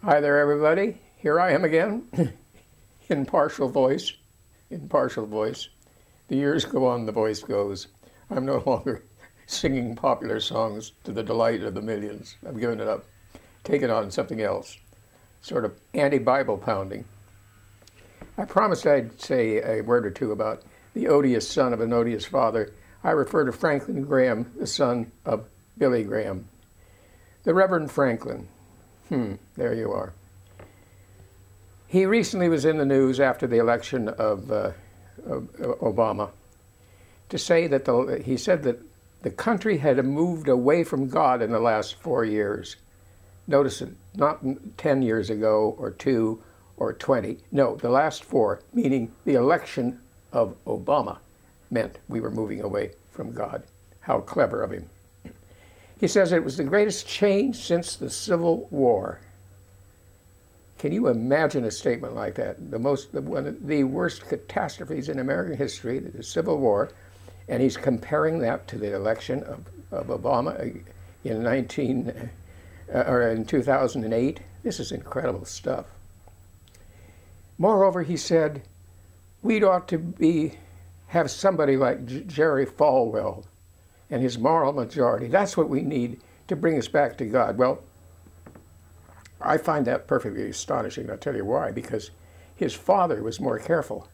Hi there, everybody. Here I am again, in partial voice. In partial voice. The years go on, the voice goes. I'm no longer singing popular songs to the delight of the millions. I've given it up, taken on something else, sort of anti-Bible pounding. I promised I'd say a word or two about the odious son of an odious father. I refer to Franklin Graham, the son of Billie Graham. The Reverend Franklin. There you are. He recently was in the news after the election of Obama to say that he said that the country had moved away from God in the last 4 years. Notice it, not 10 years ago or 2 or 20. No, the last 4, meaning the election of Obama meant we were moving away from God. How clever of him. He says it was the greatest change since the Civil War. Can you imagine a statement like that? One of the worst catastrophes in American history, the Civil War, and he's comparing that to the election of Obama in 2008. This is incredible stuff. Moreover, he said, we'd ought to have somebody like Jerry Falwell and his moral majority. That's what we need to bring us back to God. Well, I find that perfectly astonishing. I'll tell you why. Because his father was more careful.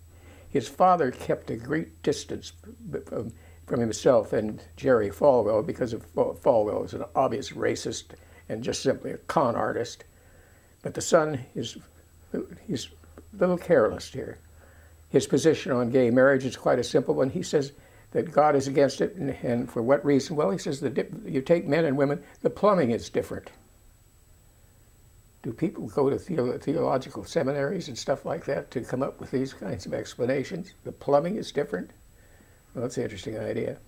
His father kept a great distance from himself and Jerry Falwell, because Falwell is an obvious racist and just simply a con artist. But the son he's a little careless here. His position on gay marriage is quite a simple one. He says that God is against it, and for what reason? Well, he says that you take men and women, the plumbing is different. Do people go to theological seminaries and stuff like that to come up with these kinds of explanations? The plumbing is different? Well, that's an interesting idea.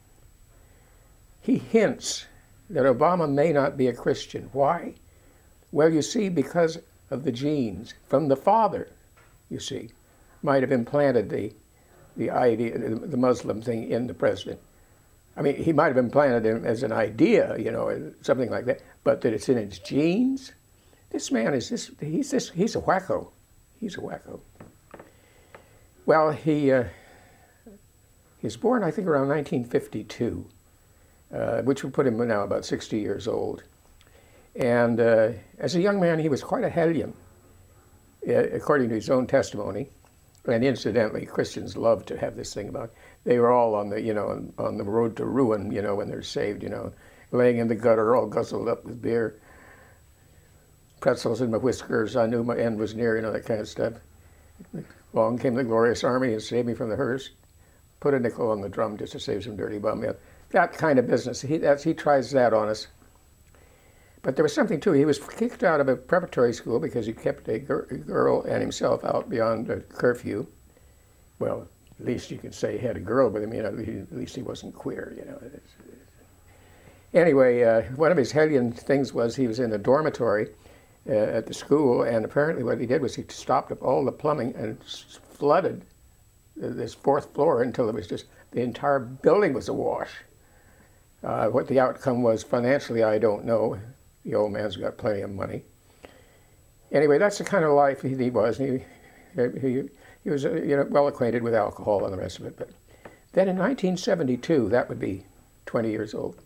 He hints that Obama may not be a Christian. Why? Well, you see, because of the genes from the father, you see, might have implanted the idea, the Muslim thing in the president. I mean, he might have implanted it as an idea, something like that, but that it's in his genes. This man he's a wacko. He's a wacko. Well, he was born, I think, around 1952, which would put him now about 60 years old. And as a young man, he was quite a hellion, according to his own testimony. And incidentally, Christians love to have this thing about, they were all on the, on the road to ruin, when they're saved, laying in the gutter, all guzzled up with beer. Pretzels in my whiskers, I knew my end was near, that kind of stuff. Along came the glorious army and saved me from the hearse. Put a nickel on the drum just to save some dirty bum. That kind of business. He tries that on us. But there was something too. He was kicked out of a preparatory school because he kept a girl and himself out beyond a curfew. Well, at least you could say he had a girl with him. At least he wasn't queer. Anyway, one of his hellion things was he was in a dormitory at the school, and apparently what he did was he stopped up all the plumbing and flooded this 4th floor until it was just, the entire building was awash. What the outcome was financially, I don't know. The old man's got plenty of money. Anyway, that's the kind of life he was. He was well acquainted with alcohol and the rest of it. But then in 1972, that would be 20 years old,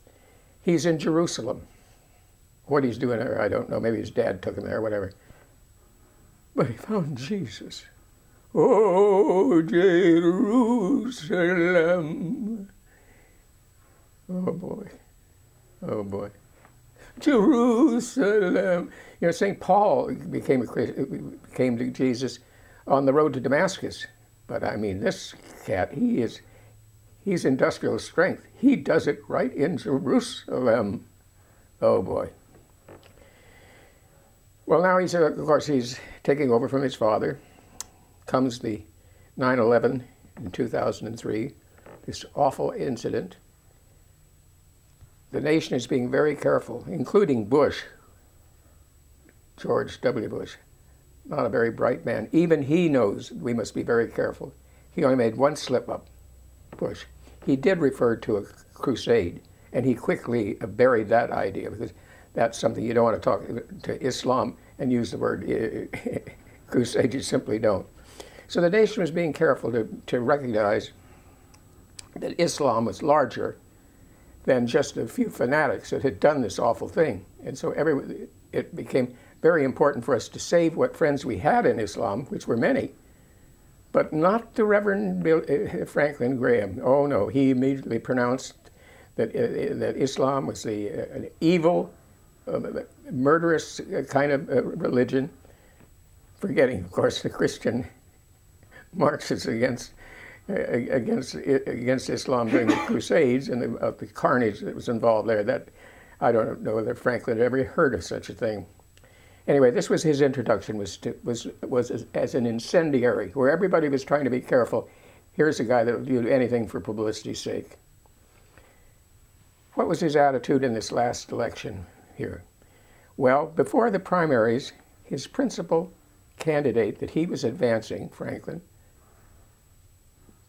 he's in Jerusalem. What he's doing there, I don't know. Maybe his dad took him there, whatever. But he found Jesus. Oh, Jerusalem. Oh, boy. Oh, boy. Jerusalem. St. Paul became to Jesus on the road to Damascus. But I mean, this cat, he's industrial strength. He does it right in Jerusalem. Oh, boy. Well, now of course, he's taking over from his father. Comes the 9/11 in 2003, this awful incident. The nation is being very careful, including Bush, George W. Bush. Not a very bright man. Even he knows we must be very careful. He only made one slip up, Bush. He did refer to a crusade, and he quickly buried that idea, because that's something you don't want to talk to Islam. and use the word crusade. You simply don't. So the nation was being careful to recognize that Islam was larger than just a few fanatics that had done this awful thing. And so it became very important for us to save what friends we had in Islam, which were many, but not the Reverend Franklin Graham. Oh no, he immediately pronounced that Islam was an evil, murderous kind of religion, forgetting, of course, the Christian marches against Islam during the Crusades and the carnage that was involved there. That I don't know whether Franklin had ever heard of such a thing. Anyway, this was his introduction, was as an incendiary, where everybody was trying to be careful. Here's a guy that would do anything for publicity's sake. What was his attitude in this last election here? Well, before the primaries, his principal candidate that he was advancing, Franklin,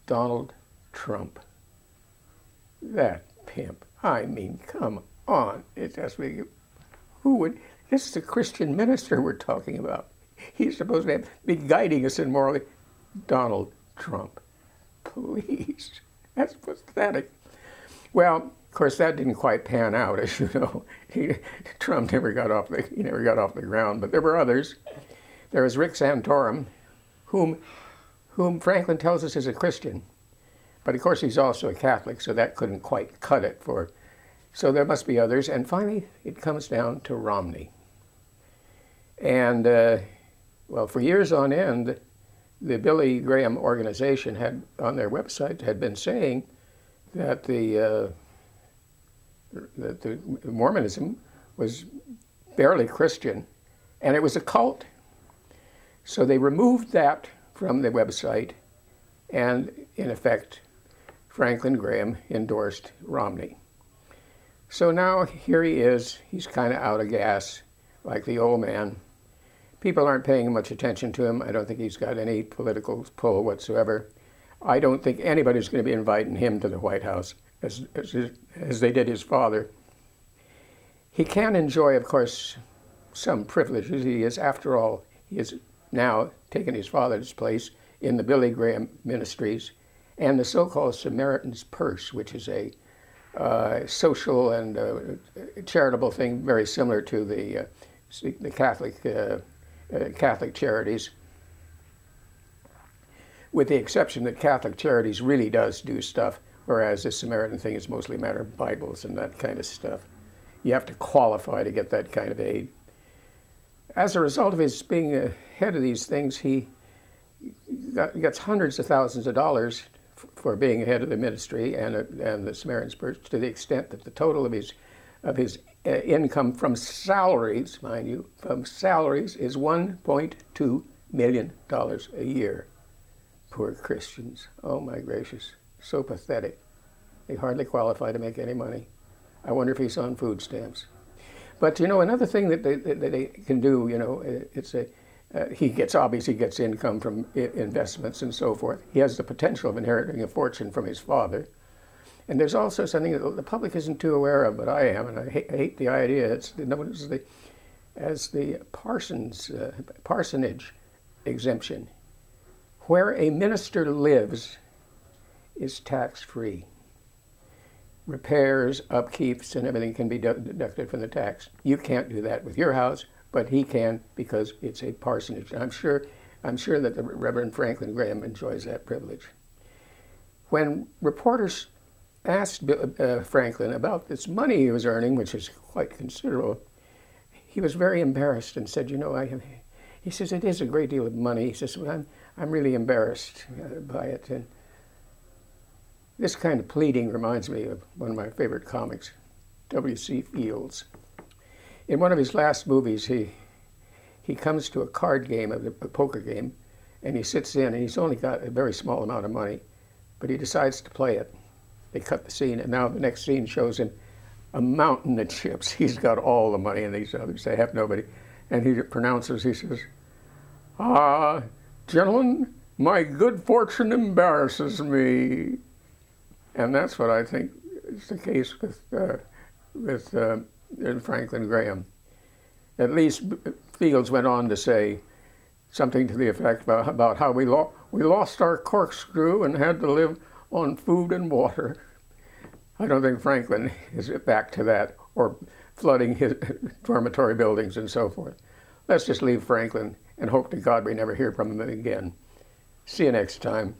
Donald Trump. That pimp. I mean, come on. It just who would? This is a Christian minister we're talking about. He's supposed to be guiding us in morally. Donald Trump. Please. That's pathetic. Well, of course, that didn't quite pan out, as you know. Trump never got off the ground, but there were others. There was Rick Santorum, whom Franklin tells us is a Christian. But of course he's also a Catholic, so that couldn't quite cut it for. So there must be others. And finally, it comes down to Romney. And, well, for years on end, the Billie Graham organization had, on their website, had been saying that the Mormonism was barely Christian, and it was a cult. So they removed that from the website, and in effect, Franklin Graham endorsed Romney. So now here he is. He's kind of out of gas, like the old man. People aren't paying much attention to him. I don't think he's got any political pull whatsoever. I don't think anybody's going to be inviting him to the White House, as they did his father. He can enjoy, of course, some privileges. He is, after all, he has now taken his father's place in the Billie Graham Ministries and the so-called Samaritan's Purse, which is a social and charitable thing very similar to the Catholic charities, with the exception that Catholic Charities really does do stuff, whereas the Samaritan thing is mostly a matter of Bibles and that kind of stuff. You have to qualify to get that kind of aid. As a result of his being head of these things, he gets hundreds of thousands of dollars for being head of the ministry and the Samaritan's Purse, to the extent that the total of his income from salaries, mind you, from salaries is $1.2 million a year. Poor Christians. Oh my gracious. So pathetic. They hardly qualify to make any money. I wonder if he's on food stamps. But, you know, another thing that they can do, you know, he obviously gets income from investments and so forth. He has the potential of inheriting a fortune from his father. And there's also something that the public isn't too aware of, but I am, and I hate the idea. It's known as the parsonage exemption. Where a minister lives is tax-free. Repairs, upkeeps, and everything can be deducted from the tax. You can't do that with your house, but he can because it's a parsonage. I'm sure that the Reverend Franklin Graham enjoys that privilege. When reporters asked Franklin about this money he was earning, which is quite considerable, he was very embarrassed and said, you know, he says, it is a great deal of money. He says, well, I'm really embarrassed by it. And this kind of pleading reminds me of one of my favorite comics, W.C. Fields. In one of his last movies, he comes to a card game, a poker game, and he sits in, and he's only got a very small amount of money, but he decides to play it. They cut the scene, and now the next scene shows him a mountain of chips. He's got all the money, and these others, they have nobody. And he pronounces, he says, gentlemen, my good fortune embarrasses me. And that's what I think is the case with Franklin Graham. At least Fields went on to say something to the effect about how we lost our corkscrew and had to live on food and water. I don't think Franklin is back to that, or flooding his dormitory buildings and so forth. Let's just leave Franklin and hope to God we never hear from him again. See you next time.